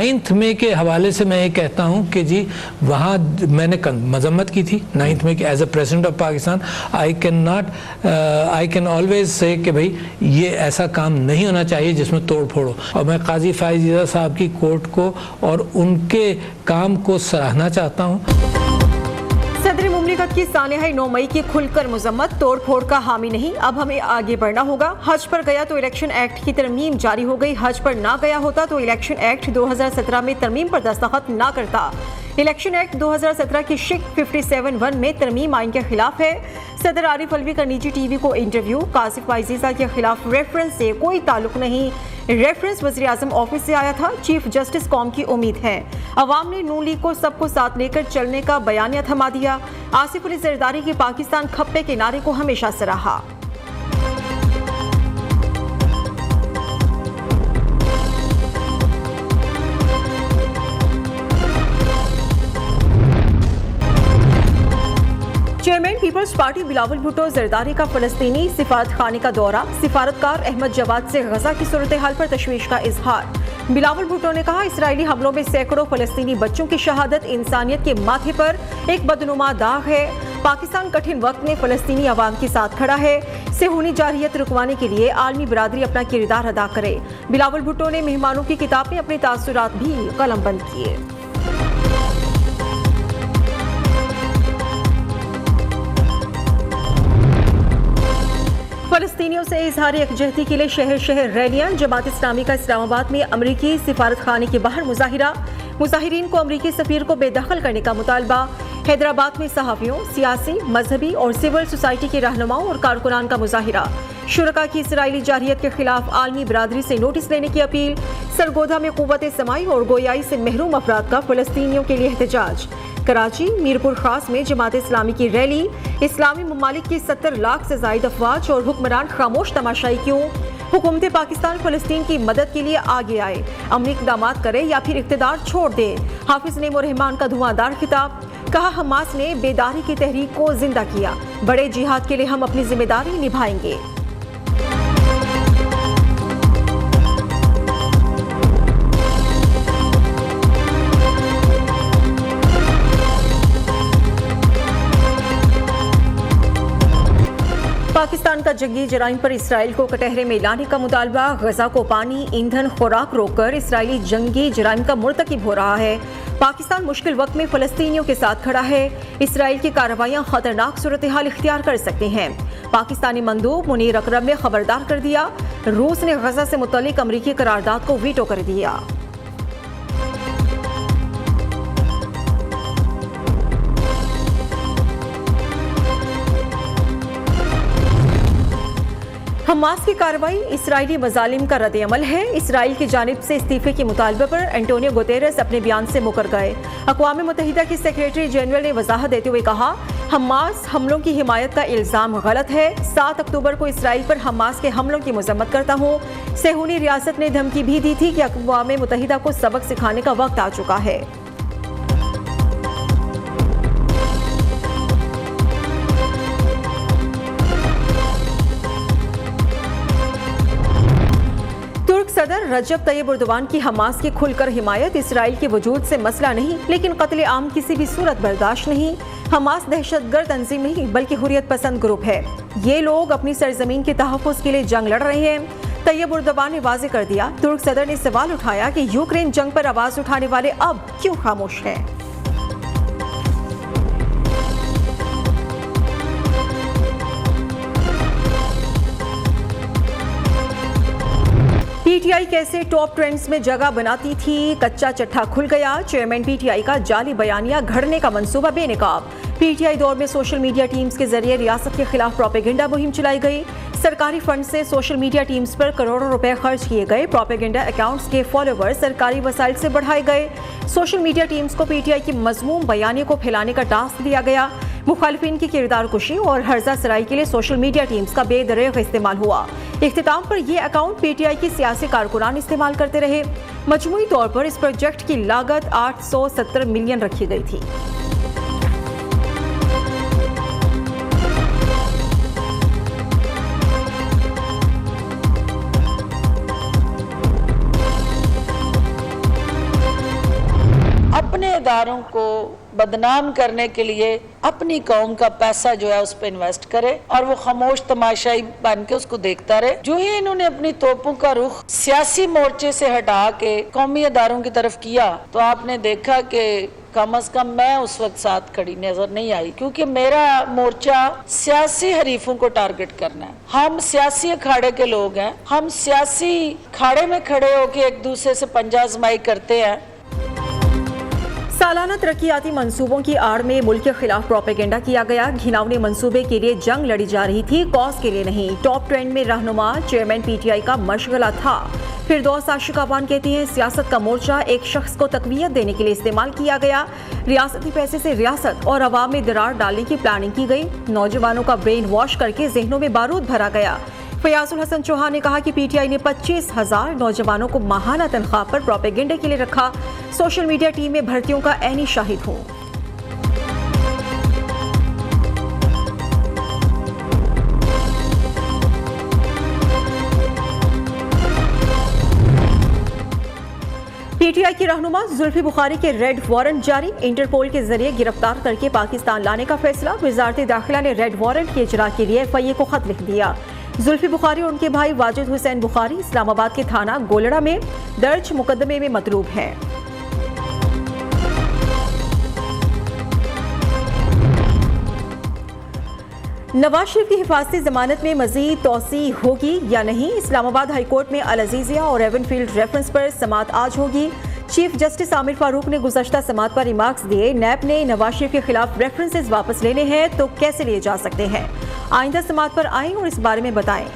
9 मई के हवाले से मैं ये कहता हूँ कि जी वहाँ मैंने मजम्मत की थी 9 मई के as a president of Pakistan. I can always say कि भाई ये ऐसा काम नहीं होना चाहिए जिसमें तोड़ फोड़ हो, और मैं काजी फायज़ साहब की कोर्ट को और उनके काम को सराहना चाहता हूँ। सदर मुमलिकत की सानहा 9 मई की खुलकर मजम्मत, तोड़ फोड़ का हामी नहीं, अब हमें आगे बढ़ना होगा। हज पर गया तो इलेक्शन एक्ट की तरमीम जारी हो गई, हज पर ना गया होता तो इलेक्शन एक्ट 2017 में तरमीम पर दस्तखत ना करता। इलेक्शन एक्ट 2017 की शिक 57(1) में तरमीम आइन के खिलाफ है। सदर आरिफ अलवी का निजी टीवी को इंटरव्यू, कासिफ फाइज़ी के खिलाफ रेफरेंस से कोई ताल्लुक नहीं, रेफरेंस वज़ीर आज़म ऑफिस से आया था, चीफ जस्टिस कौम की उम्मीद है। अवाम ने नून लीग को सबको साथ लेकर चलने का बयानिया थमा दिया। आसिफ अली जरदारी की पाकिस्तान खप्पे के नारे को हमेशा सराहा। चेयरमैन पीपल्स पार्टी बिलावल भुट्टो जरदारी का फलस्तीनी सिफारत खाने का दौरा, सिफारतकार अहमद जवाद से गजा की सूरत हाल पर तशवीश का इजहार। बिलावल भुट्टो ने कहा, इसराइली हमलों में सैकड़ों फलस्तीनी बच्चों की शहादत इंसानियत के माथे पर एक बदनुमा दाग है। पाकिस्तान कठिन वक्त में फलस्तीनी अवाम के साथ खड़ा है। सेहूनी जारहियत रुकवाने के लिए आलमी बिरादरी अपना किरदार अदा करे। बिलावल भुट्टो ने मेहमानों की किताब में अपने तासुरात भी कलमबंद किए। फलस्तीनियों से इजहार यकजहती के लिए शहर शहर रैलियां, जमात इस्लामी का इस्लामाबाद में अमरीकी सिफारत खाने के बाहर मुजाहिरा, मुजाहिरीन को अमरीकी सफीर को बेदखल करने का मुतालबा। हैदराबाद में सहाफियों, सियासी, मजहबी और सिविल सोसाइटी के रहनुमाओं और कारकुनान का मुजाहिरा। शुरका की इसराइली जारहियत के खिलाफ आलमी बिरादरी से नोटिस लेने की अपील। सरगोधा में कुव्वत समाई और गोयाई से महरूम अफराद का फलस्तीनियों के लिए एहतजाज। कराची, मीरपुर खास में जमात इस्लामी की रैली। इस्लामी ममालिक की 70 लाख से जायद अफवाज और हुक्मरान खामोश तमाशाई क्यों? हुकूमत पाकिस्तान फलस्तीन की मदद के लिए आगे आए, अमली इक़दाम करे या फिर इक़्तिदार छोड़ दे। हाफिज नेमो रहमान का धुआंधार खिताब, कहा हमास ने बेदारी की तहरीक को जिंदा किया, बड़े जिहाद के लिए हम अपनी जिम्मेदारी निभाएंगे। पाकिस्तान का जंगी जराइम पर इसराइल को कटहरे में लाने का मुतालबा। गजा को पानी, ईंधन, खुराक रोककर इसराइली जंगी जराइम का मुर्तकिब हो रहा है। पाकिस्तान मुश्किल वक्त में फलस्तीनियों के साथ खड़ा है। इसराइल की कार्रवाइयां खतरनाक सूरत हाल इख्तियार कर सकते हैं। पाकिस्तानी मंदूब मुनीर अकरम ने खबरदार कर दिया, रूस ने गजा से मुतल्लिक अमरीकी करारदाद को वीटो कर दिया। हमास की कार्रवाई इसराइली मजालिम का रद्द-ए-अमल है। इसराइल की जानिब से इस्तीफे के मुतालबे पर एंटोनियो गुतेरेस अपने बयान से मुकर गए। अक़वाम मुत्तहिदा के सेक्रेटरी जनरल ने वजाहत देते हुए कहा, हमास हमलों की हिमायत का इल्ज़ाम गलत है। 7 अक्टूबर को इसराइल पर हमास के हमलों की मजम्मत करता हूँ। सेहूनी रियासत ने धमकी भी दी थी कि अक़वाम मुत्तहिदा को सबक सिखाने का वक्त आ चुका है। सदर रजब तैयब एर्दोगान की हमास की खुलकर हिमायत, इसराइल के वजूद से मसला नहीं लेकिन कत्ले आम किसी भी सूरत बर्दाश्त नहीं। हमास दहशतगर्द तंजीम नहीं बल्कि हुर्रियत पसंद ग्रुप है। ये लोग अपनी सरजमीन के तहफ़्फ़ुज़ के लिए जंग लड़ रहे हैं। तैयब एर्दोगान ने वाज़ेह कर दिया। तुर्क सदर ने सवाल उठाया कि यूक्रेन जंग पर आवाज़ उठाने वाले अब क्यों खामोश हैं। पीटीआई कैसे टॉप ट्रेंड्स में जगह बनाती थी, कच्चा चट्टा खुल गया। चेयरमैन पीटीआई का जाली बयानिया घड़ने का मंसूबा बेनकाब। पीटीआई दौर में सोशल मीडिया टीम्स के जरिए रियासत के खिलाफ प्रोपेगेंडा मुहिम चलाई गई। सरकारी फंड से सोशल मीडिया टीम्स पर करोड़ों रुपए खर्च किए गए। प्रोपेगेंडा अकाउंट्स के फॉलोअर्स सरकारी वसाइल से बढ़ाए गए। सोशल मीडिया टीम्स को पीटीआई की मजमूम बयानी को फैलाने का टास्क दिया गया। मुखालिफिन की किरदार कुशी और हर्जा सराई के लिए सोशल मीडिया टीम्स का बेदरेग इस्तेमाल हुआ। इख्तिताम पर यह अकाउंट पीटीआई की सियासी कारकुनान इस्तेमाल करते रहे। मजमूई तौर पर इस प्रोजेक्ट की लागत 870 मिलियन रखी गई थी। इदारों को बदनाम करने के लिए अपनी कौम का पैसा जो है उस पर इन्वेस्ट करे और वो खामोश तमाशाई बन के उसको देखता रहे। जो ही इन्होंने अपनी तोपों का रुख सियासी मोर्चे से हटा के कौमी इदारों की तरफ किया तो आपने देखा कि कम से कम मैं उस वक्त साथ खड़ी नजर नहीं आई, क्योंकि मेरा मोर्चा सियासी हरीफों को टारगेट करना है। हम सियासी अखाड़े के लोग हैं, हम सियासी अखाड़े में खड़े होकर एक दूसरे से पंजा आजमाई करते हैं। सालाना तरक्याती मंसूबों की आड़ में मुल्क के खिलाफ प्रोपेगेंडा किया गया। घिनौने मंसूबे के लिए जंग लड़ी जा रही थी, कॉज के लिए नहीं। टॉप ट्रेंड में रहनुमा चेयरमैन पीटीआई का मशगला था। फिरदौस आशिक अबान कहती हैं, सियासत का मोर्चा एक शख्स को तकवीयत देने के लिए इस्तेमाल किया गया। रियासती पैसे से रियासत और अवाम में दरार डालने की प्लानिंग की गई। नौजवानों का ब्रेन वॉश करके जहनों में बारूद भरा गया। फयाजुल हसन चौहान ने कहा कि पीटीआई ने 25,000 नौजवानों को माहाना तनख्वाह पर प्रोपेगेंडे के लिए रखा। सोशल मीडिया टीम में भर्तियों का ऐनी शाहिद हूँ। पीटीआई की रहनुमा जुल्फी बुखारी के रेड वारंट जारी। इंटरपोल के जरिए गिरफ्तार करके पाकिस्तान लाने का फैसला। वजारत दाखिला ने रेड वारंट के इजरा के लिए एफआईए को खत लिख दिया। जुल्फी बुखारी और उनके भाई वाजिद हुसैन बुखारी इस्लामाबाद के थाना गोलड़ा में दर्ज मुकदमे में मतलूब हैं। नवाज शरीफ की हिफाजती जमानत में मजीद तोसी होगी या नहीं। इस्लामाबाद हाईकोर्ट में अल अजीजिया और एवनफील्ड रेफरेंस पर समाअत आज होगी। चीफ जस्टिस आमिर फारूक ने गुज़श्ता समाअत पर रिमार्क्स दिए। नैब ने नवाज शरीफ के खिलाफ रेफरेंसेस वापस लेने हैं तो कैसे लिए जा सकते हैं। आइंदा समाअत पर आएं और इस बारे में बताएं।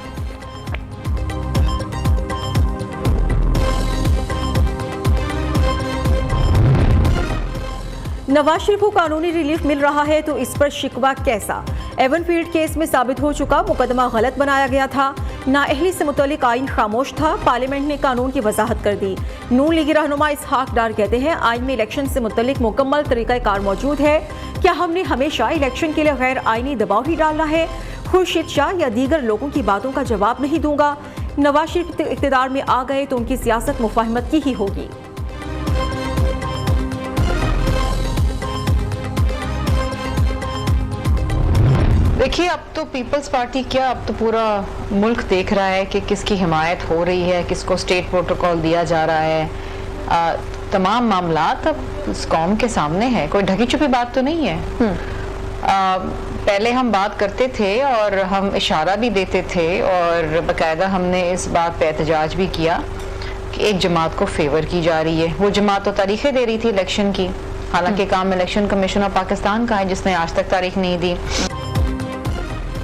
नवाज शरीफ को कानूनी रिलीफ मिल रहा है तो इस पर शिकवा कैसा। एवनफील्ड केस में साबित हो चुका मुकदमा गलत बनाया गया था। नाअहली से मुतल्लिक आइन खामोश था। पार्लियामेंट ने कानून की वजाहत कर दी। नून लीगी रहनुमा इसहाक डार कहते हैं, आइन में इलेक्शन से मुतल्लिक मुकम्मल तरीक़ाकार मौजूद है। क्या हमने हमेशा इलेक्शन के लिए गैर आइनी दबाव ही डालना है। खुर्शीद शाह या दीगर लोगों की बातों का जवाब नहीं दूंगा। नवाज शरीफ इक़्तिदार में आ गए तो उनकी सियासत मुफाहमत की ही होगी। देखिए, अब तो पीपल्स पार्टी क्या, अब तो पूरा मुल्क देख रहा है कि किसकी हिमायत हो रही है, किसको स्टेट प्रोटोकॉल दिया जा रहा है। तमाम मामलात अब इस कौम के सामने है, कोई ढकी छुपी बात तो नहीं है। पहले हम बात करते थे और हम इशारा भी देते थे और बाकायदा हमने इस बात पे एहतजाज भी किया कि एक जमात को फेवर की जा रही है। वो जमात तो तारीखें दे रही थी इलेक्शन की, हालांकि काम इलेक्शन कमीशन ऑफ पाकिस्तान का है जिसने आज तक तारीख नहीं दी।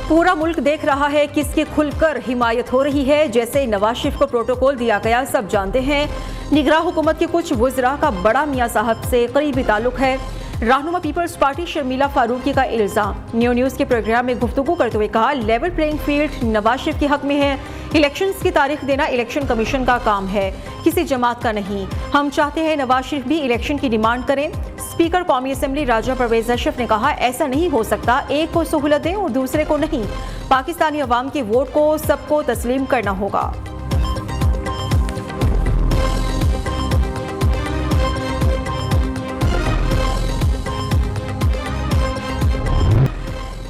पूरा मुल्क देख रहा है किसकी खुलकर हिमायत हो रही है। जैसे नवाज शरीफ को प्रोटोकॉल दिया गया, सब जानते हैं। निगरान हुकूमत के कुछ वज़रा का बड़ा मियां साहब से करीबी ताल्लुक है। रहनुमा पीपल्स पार्टी शर्मिला फारूकी का इल्ज़ाम। न्यू न्यूज़ के प्रोग्राम में गुफ्तगू करते हुए कहा, level playing field Nawaz Sharif के हक में है। इलेक्शंस की तारीख देना इलेक्शन कमीशन का काम है, किसी जमात का नहीं। हम चाहते हैं नवाज शरीफ भी इलेक्शन की डिमांड करें। स्पीकर कौमी असम्बली राजा परवेज अशरफ ने कहा, ऐसा नहीं हो सकता, एक को सहूलत दें और दूसरे को नहीं। पाकिस्तानी अवाम के वोट को सबको तस्लीम करना होगा।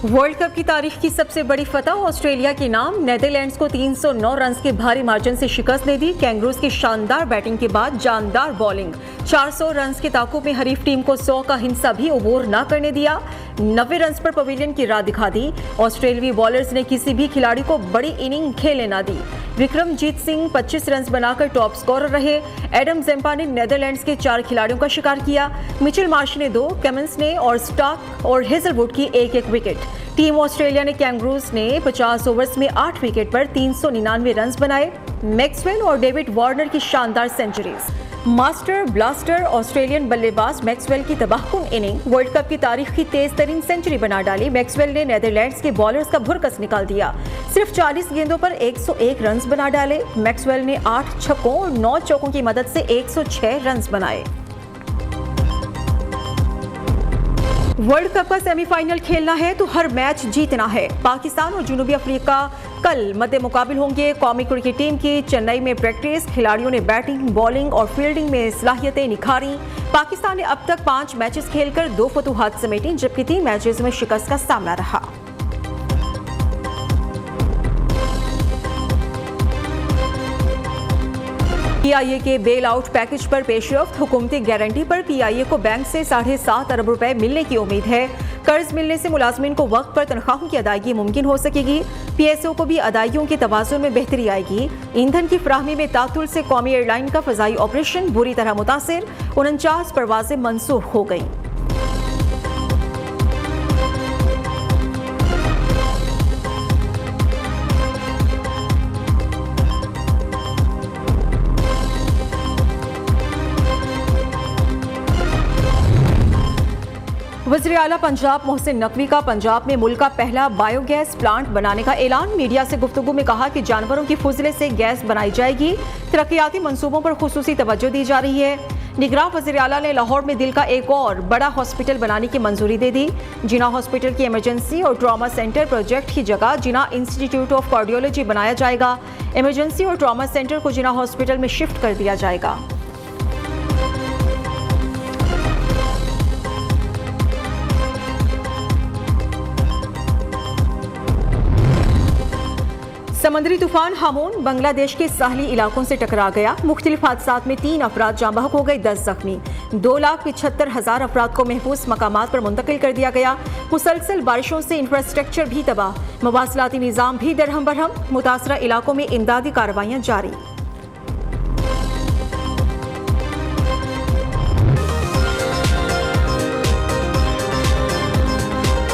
वर्ल्ड कप की तारीख की सबसे बड़ी फतह ऑस्ट्रेलिया के नाम। नेदरलैंड्स को 309 रन के भारी मार्जिन से शिकस्त दे दी। कैंगरूज की शानदार बैटिंग के बाद जानदार बॉलिंग। 400 रन के ताकुब में हरीफ टीम को 100 का हिस्सा भी अबूर न करने दिया। 90 रन पर पवेलियन की राह दिखा दी। ऑस्ट्रेलियाई बॉलर्स ने किसी भी खिलाड़ी को बड़ी इनिंग खेलने न दी। विक्रमजीत सिंह 25 रन बनाकर टॉप स्कोरर रहे। एडम जेम्पा ने नेदरलैंड्स के 4 खिलाड़ियों का शिकार किया। मिचेल मार्श ने 2, कमिंस ने और स्टार्क और हेजलवुड की 1-1 विकेट। टीम ऑस्ट्रेलिया ने कैंगरूज ने 50 ओवर्स में 8 विकेट पर 399 रन बनाए। मैक्सवेल और डेविड वार्नर की शानदार सेंचुरीज। मास्टर ब्लास्टर ऑस्ट्रेलियन बल्लेबाज मैक्सवेल की तबाहकुन इनिंग वर्ल्ड कप की तारीख की तेज तरीन सेंचुरी बना डाली। मैक्सवेल ने नेदरलैंड्स के बॉलर्स का भुरकस निकाल दिया। सिर्फ 40 गेंदों पर 101 रन बना डाले। मैक्सवेल ने 8 छक्कों और 9 चौकों की मदद से 106 रन बनाए। वर्ल्ड कप का सेमीफाइनल खेलना है तो हर मैच जीतना है। पाकिस्तान और जनूबी अफ्रीका कल मध्य मुकाबिल होंगे। कौमी क्रिकेट टीम की चेन्नई में प्रैक्टिस, खिलाड़ियों ने बैटिंग, बॉलिंग और फील्डिंग में सलाहियतें निखारी। पाकिस्तान ने अब तक 5 मैचेस खेलकर 2 फतूहात समेटी, जबकि 3 मैचेस में शिकस्त का सामना रहा। पीआईए के बेल आउट पैकेज पर पेशरफ्त, हुकूमती गारंटी पर पीआईए को बैंक से 7.5 अरब रुपए मिलने की उम्मीद है। कर्ज मिलने से मुलाजमीन को वक्त पर तनख्वाहों की अदायगी मुमकिन हो सकेगी। पीएसओ को भी अदायगियों के तवाज़ुन में बेहतरी आएगी। ईंधन की फराहमी में तातुल से कौमी एयरलाइन का फ़ज़ाई ऑपरेशन बुरी तरह मुतासिर, 49 परवाजें मंसूख हो गईं। वज़ीर आला पंजाब मोहसिन नकवी का पंजाब में मुल्क का पहला बायोगैस प्लांट बनाने का ऐलान। मीडिया से गुफ्तगू में कहा कि जानवरों की फुजले से गैस बनाई जाएगी। तरक्याती मंसूबों पर खुसूसी तवज्जो दी जा रही है। निगरान वज़ीर आला ने लाहौर में दिल का एक और बड़ा हॉस्पिटल बनाने की मंजूरी दे दी। जिना हॉस्पिटल की इमरजेंसी और ट्रॉमा सेंटर प्रोजेक्ट की जगह जिना इंस्टीट्यूट ऑफ कार्डियोलॉजी बनाया जाएगा। इमरजेंसी और ट्रॉमा सेंटर को जिना हॉस्पिटल में शिफ्ट कर दिया जाएगा। समंदरी तूफान हामून बांग्लादेश के साहली इलाकों से टकरा गया। मुख्तलिफ हादसात में 3 अफराद जाँ बहक हो गए, 10 जख्मी। 2,75,000 अफराद को महफूज मकामात पर मुंतकिल कर दिया गया। मुसलसल बारिशों से इंफ्रास्ट्रक्चर भी तबाह, मवासलाती निज़ाम भी दरहम बरहम। मुतासरा इलाकों में इमदादी कार्रवाइयाँ जारी।